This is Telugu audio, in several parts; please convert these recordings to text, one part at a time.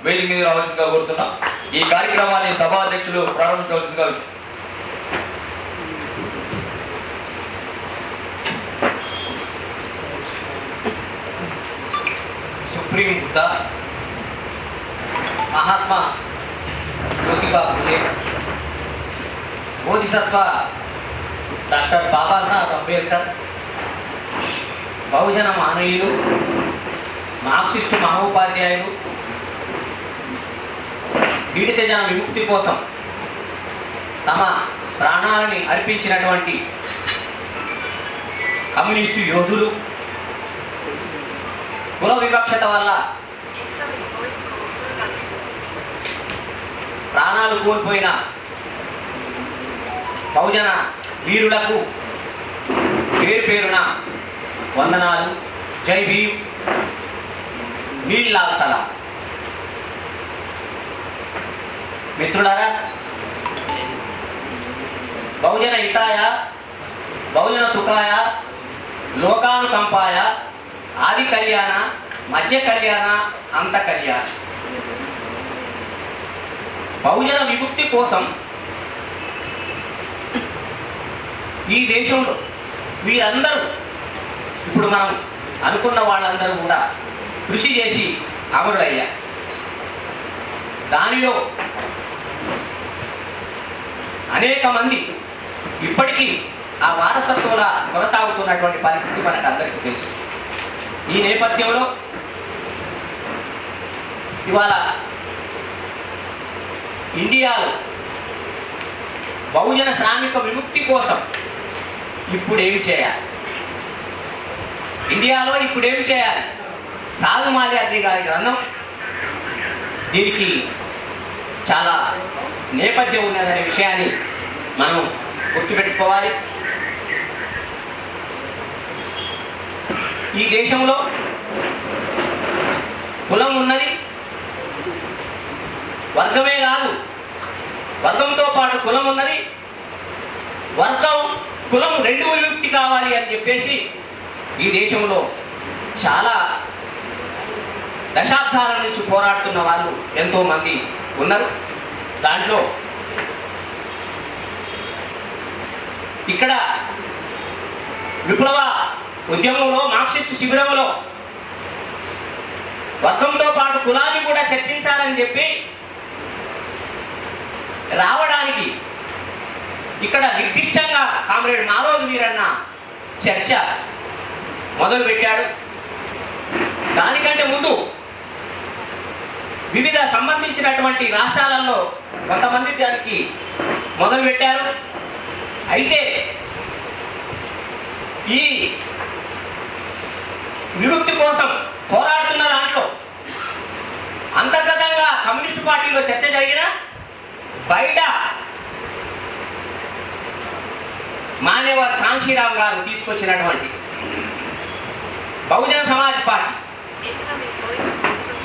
వేదిక మీద రావాల్సిందిగా కోరుతున్నాం. ఈ కార్యక్రమాన్ని సభాధ్యక్షులు ప్రారంభించవలసిందిగా సుప్రీం బుద్ధ మహాత్మా జ్యోతిబా ఫులే, బోధిసత్వ డాక్టర్ బాబాసాహెబ్ అంబేద్కర్, బహుజన మానవీయులు, మార్క్సిస్టు మహోపాధ్యాయులు, పీడిత జన విముక్తి కోసం తమ ప్రాణాలని అర్పించినటువంటి కమ్యూనిస్టు యోధులు, కుల వివక్షత వల్ల ప్రాణాలు కోల్పోయిన బహుజన వీరులకు పేరు పేరున వందనాలు. జై భీమ్, నీల్ లాల్ సలాం. మిత్రులారా, బహుజన హితాయ, బహుజన సుఖాయ, లోకానుకంపాయ, ఆది కళ్యాణ, మధ్య కళ్యాణ, అంత కళ్యాణ. బహుజన విముక్తి కోసం ఈ దేశంలో వీరందరూ, ఇప్పుడు మనం అనుకున్న వాళ్ళందరూ కూడా కృషి చేసి అమరులయ్యారు. దానిలో అనేక మంది ఇప్పటికీ ఆ వారసత్వంలా కొనసాగుతున్నటువంటి పరిస్థితి మనకు అందరికీ తెలుసు. ఈ నేపథ్యంలో ఇవాళ ఇండియాలో బహుజన శ్రామిక విముక్తి కోసం ఇప్పుడు ఏమి చేయాలి, ఇండియాలో ఇప్పుడు ఏమి చేయాలి? సాధు మాల్యాద్రి గారి గ్రంథం దీనికి చాలా నేపథ్యం ఉన్నదనే విషయాన్ని మనం గుర్తుపెట్టుకోవాలి. ఈ దేశంలో కులం ఉన్నది, వర్గమే కాదు, వర్గంతో పాటు కులం ఉన్నది. వర్గం కులం రెండు విముక్తి కావాలి అని చెప్పేసి ఈ దేశంలో చాలా దశాబ్దాల నుంచి పోరాడుతున్న వాళ్ళు ఎంతోమంది ఉన్నారు. దాంట్లో ఇక్కడ విప్లవ ఉద్యమంలో, మార్క్సిస్ట్ శిబిరంలో వర్గంతో పాటు కులాన్ని కూడా చర్చించాలని చెప్పి రావడానికి ఇక్కడ నిర్దిష్టంగా కామ్రేడ్ నారోజు వీరన్న చర్చ మొదలుపెట్టాడు. దానికంటే ముందు వివిధ సంబంధించినటువంటి రాష్ట్రాలలో కొంతమంది దానికి మొదలుపెట్టారు. అయితే ఈ విముక్తి కోసం పోరాడుతున్న దాంట్లో అంతర్గతంగా కమ్యూనిస్టు పార్టీలో చర్చ జరిగిన, బయట మాన్యవర్ కాంశీరామ్ గారు తీసుకొచ్చినటువంటి బహుజన సమాజ్ పార్టీ,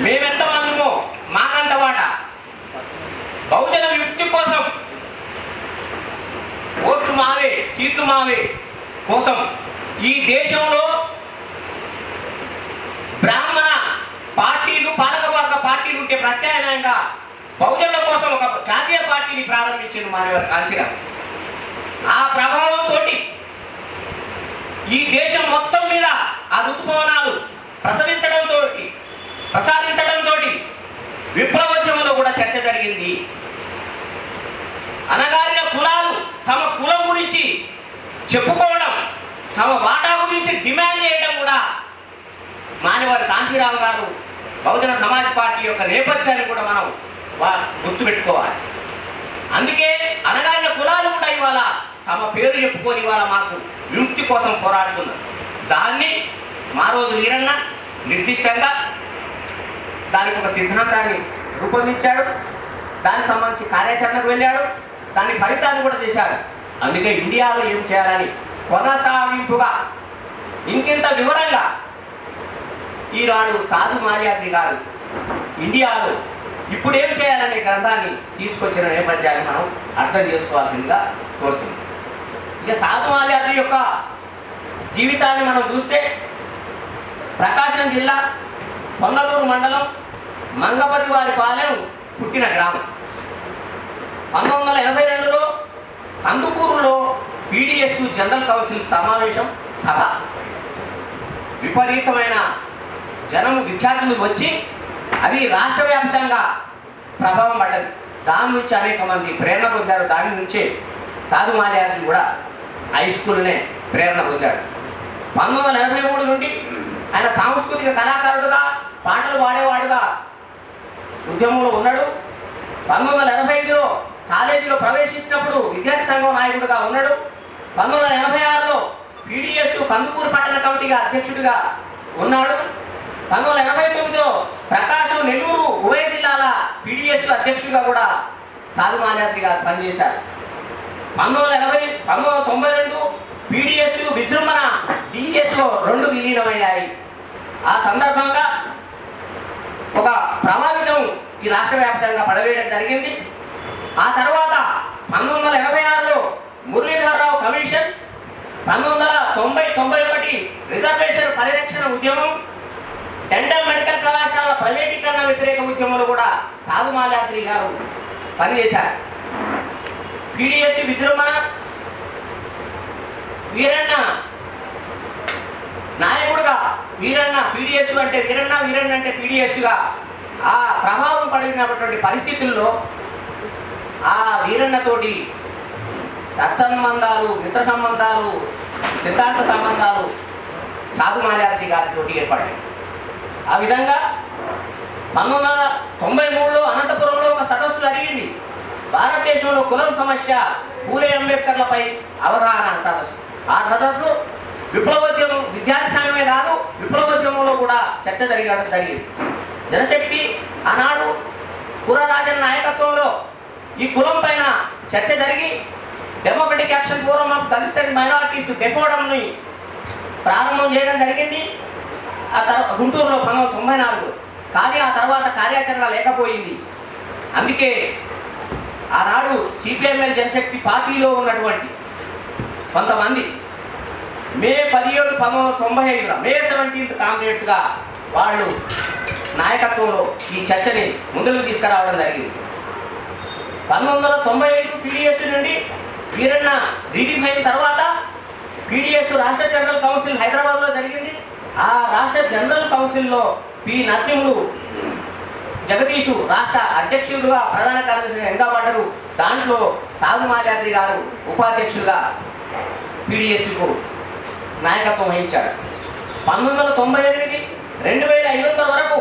మేమెంత మందిమో మాకంత వాట, బహుజన విముక్తి కోసం ఓట్లు మావే, సీట్లు మావే కోసం ఈ దేశంలో బ్రాహ్మణ పార్టీలు, పాలకవర్గ పార్టీలు ఉంటే ప్రత్యామ్నాయంగా బహుజనుల కోసం ఒక జాతీయ పార్టీని ప్రారంభించింది మాన్యవర్ కాంశీరామ్. ఆ ప్రభావంతో ఈ దేశం మొత్తం మీద ఆ ఋతుపవనాలు ప్రసాదించడంతో విప్లవోద్యమంలో కూడా చర్చ జరిగింది. అనగారిన కులాలు తమ కులం గురించి చెప్పుకోవడం, తమ వాటా గురించి డిమాండ్ చేయడం కూడా మాన్యవర్ కాంశీరామ్ గారు బహుజన సమాజ్ పార్టీ యొక్క నేపథ్యాన్ని కూడా మనం గుర్తుపెట్టుకోవాలి. అందుకే అనగారిన కులాలు కూడా ఇవాళ తమ పేరు చెప్పుకొని ఇవాళ మాకు విముక్తి కోసం పోరాడుతున్నారు. దాన్ని మారోజు వీరన్న నిర్దిష్టంగా దానికి ఒక సిద్ధాంతాన్ని రూపొందించాడు. దానికి సంబంధించి కార్యాచరణకు వెళ్ళాడు, దాని ఫలితాన్ని కూడా చేశాడు. అందుకే ఇండియాలో ఏం చేయాలని కొనసాగింపుగా ఇంకింత వివరంగా ఈనాడు సాధు మాల్యాద్రి గారు ఇండియాలో ఇప్పుడు ఏం చేయాలనే గ్రంథాన్ని తీసుకొచ్చిన నేపథ్యాన్ని మనం అర్థం చేసుకోవాల్సిందిగా కోరుతున్నాం. ఇక సాధు మాల్యాద్రి యొక్క జీవితాన్ని మనం చూస్తే ప్రకాశం జిల్లా పొన్నలూరు మండలం మంగపతి వారి పాలెం పుట్టిన గ్రామం. 1982లో కందుకూరులో పీడిఎస్ జనరల్ కౌన్సిల్ సమావేశం సభ. విపరీతమైన జనము విద్యార్థులు వచ్చి అది రాష్ట్ర వ్యాప్తంగా ప్రభావం పడ్డది. దాని నుంచి అనేక మంది ప్రేరణ పొందారు. దాని నుంచే సాధు మాల్యాద్రి కూడా హై స్కూల్నే ప్రేరణ పొందాడు. 1983 నుండి ఆయన సాంస్కృతిక కళాకారుడుగా పాటలు పాడేవాడుగా ఉద్యమంలో ఉన్నాడు. 1985లో కాలేజీలో ప్రవేశించినప్పుడు విద్యార్థి సంఘం నాయకుడిగా ఉన్నాడు. 1986లో పీడిఎస్ కందుకూరు పట్టణ కమిటీగా అధ్యక్షుడిగా ఉన్నాడు. 1989లో ప్రకాశం, నెల్లూరు ఉభయ జిల్లాల పీడిఎస్ అధ్యక్షుడిగా కూడా సాధు మాల్యాద్రి గారు పనిచేశారు. 1992 పీడిఎస్ విజృంభణ డిఎస్ఓ 2 విలీనమయ్యాయి. ఆ సందర్భంగా ఒక ప్రభావితం ఈ రాష్ట్ర వ్యాప్తంగా పడవేయడం జరిగింది. ఆ తర్వాత 1986లో మురళీధరరావు కమిషన్, 1990-91 రిజర్వేషన్ పరిరక్షణ ఉద్యమం, డెంటల్ మెడికల్ కళాశాల ప్రైవేటీకరణ వ్యతిరేక ఉద్యమంలో కూడా సాధు మాల్యాద్రి గారు పనిచేశారు. పీడిఎస్ విజృంభణ, వీరన్న నాయకుడుగా, వీరన్న పీడిఎస్ అంటే వీరన్న, వీరన్న అంటే పీడిఎస్గా ఆ ప్రభావం పడినటువంటి పరిస్థితుల్లో ఆ వీరన్నతోటి సత్సంబంధాలు, మిత్ర సంబంధాలు, సిద్ధాంత సంబంధాలు సాధు మాల్యాద్రి గారితో ఏర్పడ్డాయి. ఆ విధంగా 1993లో అనంతపురంలో ఒక సదస్సు జరిగింది. భారతదేశంలో కులం సమస్య, పూలే అంబేద్కర్లపై అవగాహన సదస్సు. ఆ సదస్సు విప్లవోద్యమం, విద్యార్థి సంఘమే కాదు విప్లవోద్యమంలో కూడా చర్చ జరిగింది. జనశక్తి ఆనాడు కుర్రరాజన్ నాయకత్వంలో ఈ కులం పైన చర్చ జరిగి democratic action forum of Dalit and minorities డెపోడంని ప్రారంభం చేయడం జరిగింది. ఆ తర్వాత గుంటూరులో 1994. కానీ ఆ తర్వాత కార్యాచరణ లేకపోయింది. అందుకే ఆనాడు సిపిఎంఎల్ జనశక్తి పార్టీలో ఉన్నటువంటి కొంతమంది మే 17, 1995 మే 17th కామ్రేడ్స్గా వాళ్ళు నాయకత్వంలో ఈ చర్చని ముందుకు తీసుకురావడం జరిగింది. 1995 పీడిఎస్ నుండి వీరన్న రీడిఫైన్ తర్వాత పీడిఎస్ రాష్ట్ర జనరల్ కౌన్సిల్ హైదరాబాద్లో జరిగింది. ఆ రాష్ట్ర జనరల్ కౌన్సిల్లో పి నరసింహులు జగదీషు రాష్ట్ర అధ్యక్షుడుగా, ప్రధాన కార్యదర్శిగా ఎన్నికబడ్డారు. దాంట్లో సాధు మాల్యాద్రి గారు ఉపాధ్యక్షులుగా పీడిఎస్కు నాయకత్వం వహించారు. 1998 2005 వరకు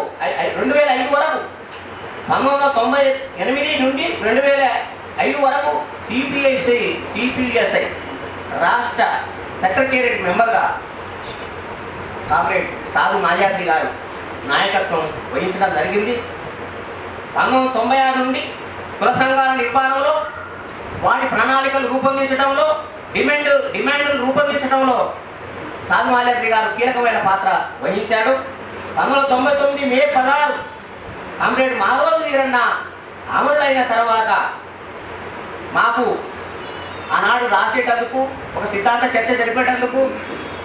1998 నుండి 2005 వరకు సిపిఎస్ఐ రాష్ట్ర సెక్రటేరియట్ మెంబర్గా కామ్రేడ్ సాధు మాల్యాద్రి గారు నాయకత్వం వహించడం జరిగింది. 1996 నుండి కుల సంఘాల నిర్మాణంలో, వాటి ప్రణాళికలు రూపొందించడంలో, డిమాండ్లు రూపొందించడంలో సాధు మాల్యాద్రి గారు కీలకమైన పాత్ర వహించాడు. 1999 మే 16 కామ్రేడ్ మారోజు వీరన్న అమరులైన తర్వాత మాకు ఆనాడు రాసేటందుకు, ఒక సిద్ధాంత చర్చ జరిపేటందుకు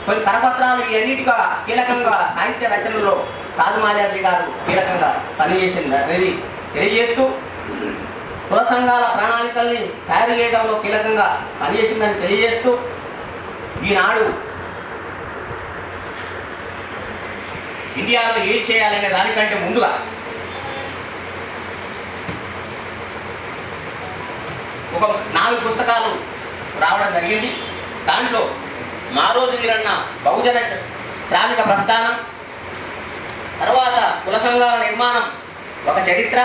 కొన్ని కరపత్రాలు ఇవన్నిటిగా కీలకంగా సాహిత్య రచనలో సాధు మాల్యాద్రి గారు కీలకంగా పనిచేసింది అనేది తెలియజేస్తూ, కుల సంఘాల ప్రణాళికల్ని తయారు చేయడంలో కీలకంగా పనిచేసిందని తెలియజేస్తూ, ఈనాడు ఇండియాలో ఏం చేయాలనే దానికంటే ముందుగా ఒక 4 పుస్తకాలు రావడం జరిగింది. దాంట్లో మారోజు వీరన్న బహుజన శ్రామిక ప్రస్థానం, తర్వాత కుల సంఘాల నిర్మాణం ఒక చరిత్ర,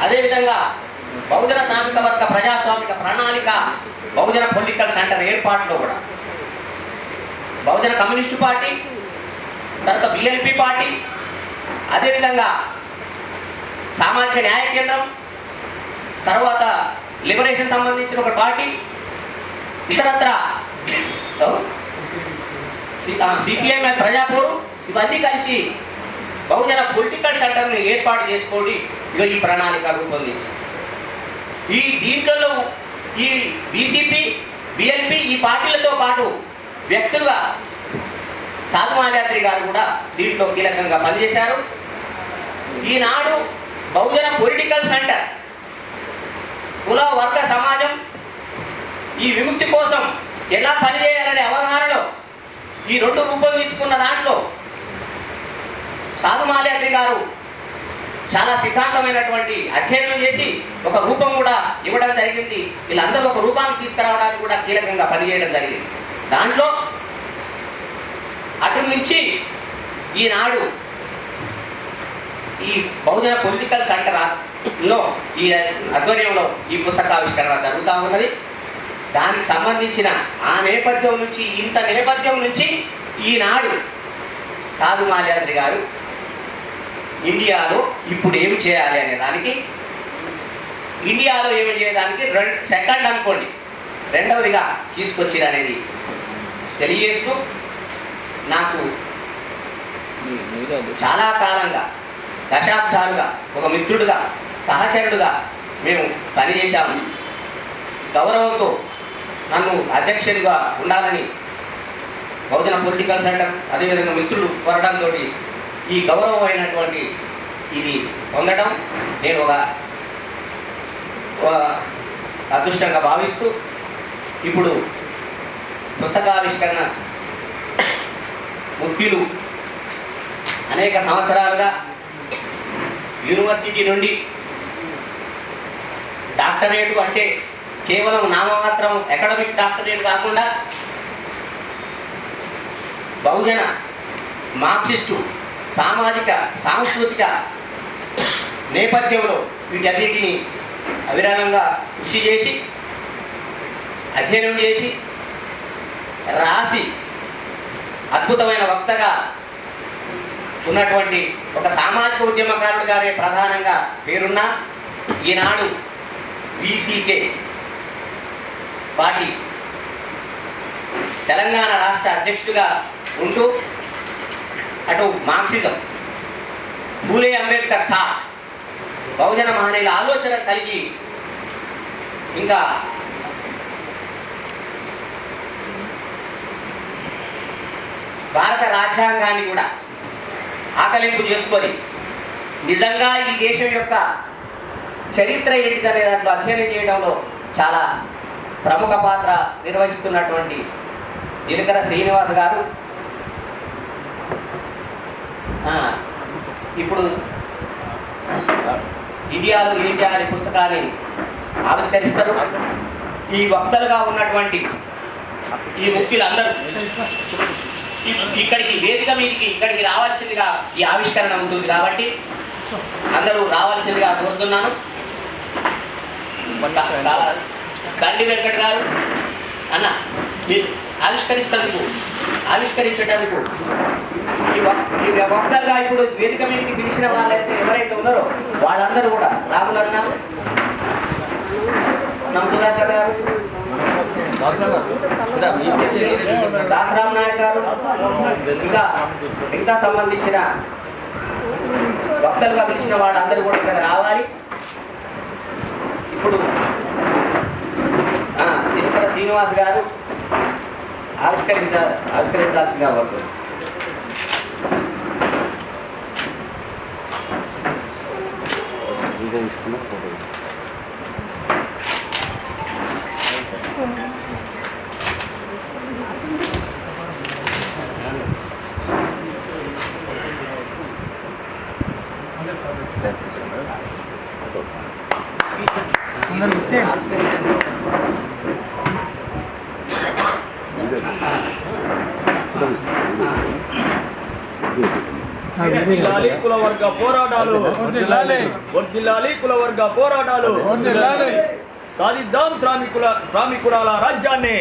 అదేవిధంగా బహుజన శ్రామిక వర్గ ప్రజాస్వామిక ప్రణాళిక, బహుజన పొలిటికల్ సెంటర్ ఏర్పాటులో కూడా బహుజన కమ్యూనిస్టు పార్టీ, తర్వాత బిఎల్పి పార్టీ, అదేవిధంగా సామాజిక న్యాయ కేంద్రం, తర్వాత లిబరేషన్ సంబంధించిన ఒక పార్టీ, ఇతరత్ర సిపిఎం ప్రజాపూర్, ఇవన్నీ కలిసి బహుజన పొలిటికల్ సెంటర్ని ఏర్పాటు చేసుకోండి. ఈ ప్రణాళిక రూపొందించారు. దీంట్లో ఈ బీసీపీ, బిఎల్పి ఈ పార్టీలతో పాటు వ్యక్తులుగా సాధు మాల్యాద్రి గారు కూడా దీంట్లో కీలకంగా పనిచేశారు. ఈనాడు బహుజన పొలిటికల్ సెంటర్, కుల వర్గ సమాజం ఈ విముక్తి కోసం ఎలా పనిచేయాలనే అవగాహనలో ఈ రెండు రూపొందించుకున్న దాంట్లో సాధు మాల్యాద్రి గారు చాలా సిద్ధాంతమైనటువంటి అధ్యయనం చేసి ఒక రూపం కూడా ఇవ్వడం జరిగింది. వీళ్ళందరూ ఒక రూపాన్ని తీసుకురావడానికి కూడా కీలకంగా పనిచేయడం జరిగింది. దాంట్లో అటు నుంచి ఈనాడు ఈ బహుజన పొలిటికల్ సెంటర్లో ఈ ఆధ్వర్యంలో ఈ పుస్తకావిష్కరణ జరుగుతూ ఉన్నది. దానికి సంబంధించిన ఆ నేపథ్యం నుంచి ఇంత నేపథ్యం నుంచి ఈనాడు సాధు మాల్యాద్రి గారు ఇండియాలో ఇప్పుడు ఏం చేయాలి అనే దానికి, ఇండియాలో ఏమి చేయడానికి సెకండ్ అనుకోండి రెండవదిగా తీసుకొచ్చింది అనేది తెలియజేస్తూ, నాకు చాలా కాలంగా దశాబ్దాలుగా ఒక మిత్రుడుగా సహచరుడుగా మేము పనిచేశాము. గౌరవంతో నన్ను అధ్యక్షుడిగా ఉండాలని బహుజన పొలిటికల్ సెంటర్ అదేవిధంగా మిత్రులు కోరడంతో ఈ గౌరవమైనటువంటి ఇది పొందడం నేను ఒక అదృష్టంగా భావిస్తూ, ఇప్పుడు పుస్తకావిష్కరణ ముఖ్యులు అనేక సంవత్సరాలుగా యూనివర్సిటీ నుండి డాక్టరేటు అంటే కేవలం నామమాత్రం అకాడమిక్ డాక్టరేట్ కాకుండా బహుజన మార్క్సిస్టు సామాజిక సాంస్కృతిక నేపథ్యంలో వీటన్నిటిని అవిరాళంగా కృషి చేసి అధ్యయనం చేసి రాసి అద్భుతమైన వక్తగా ఉన్నటువంటి ఒక సామాజిక ఉద్యమకారుడుగానే ప్రధానంగా పేరున్న ఈనాడు వీసీకే పార్టీ తెలంగాణ రాష్ట్ర అధ్యక్షుడిగా ఉంటూ అటు మార్క్సిజం, పూలే అంబేద్కర్ థాట్, బహుజన మహనీయుల ఆలోచన కలిగి ఇంకా భారత రాజ్యాంగాన్ని కూడా ఆకలింపు చేసుకొని నిజంగా ఈ దేశం యొక్క చరిత్ర ఏంటిదనే దాంట్లో అధ్యయనం చేయడంలో చాలా ప్రముఖ పాత్ర నిర్వహిస్తున్నటువంటి జీలకర్ర శ్రీనివాస్ గారు ఇప్పుడు ఇండియాలో ఏం చేయాలి పుస్తకాన్ని ఆవిష్కరిస్తారు. ఈ వక్తలుగా ఉన్నటువంటి ఈ ముఖ్యులందరూ ఇక్కడికి వేదిక మీదకి ఇక్కడికి రావాల్సిందిగా ఈ ఆవిష్కరణ ఉంటుంది కాబట్టి అందరూ రావాల్సిందిగా కోరుతున్నాను. దండి వెంకట్ గారు అన్న మీరు ఆవిష్కరించేటందుకు ఈ వక్తలుగా ఇప్పుడు వేదిక మీదకి పిలిచిన వాళ్ళైతే ఎవరైతే ఉన్నారో వాళ్ళందరూ కూడా రాములన్న, సుధాకర్ గారు, దాసరామ్ నాయక్ గారు, ఇంకా మిగతా సంబంధించిన వక్తలుగా పిలిచిన వాళ్ళందరూ కూడా ఇక్కడ రావాలి. ఇప్పుడు జీలకర్ర శ్రీనివాస్ గారు ఆవిష్కరించాల్సిందిగా పడుతుంది. తీసుకున్న ఫోటో కుల వర్గ పోరాటాలు వర్ధిల్లాలి, కుల వర్గ పోరాటాలు సాధిద్దాం, శ్రామికుల రాజ్యాన్ని.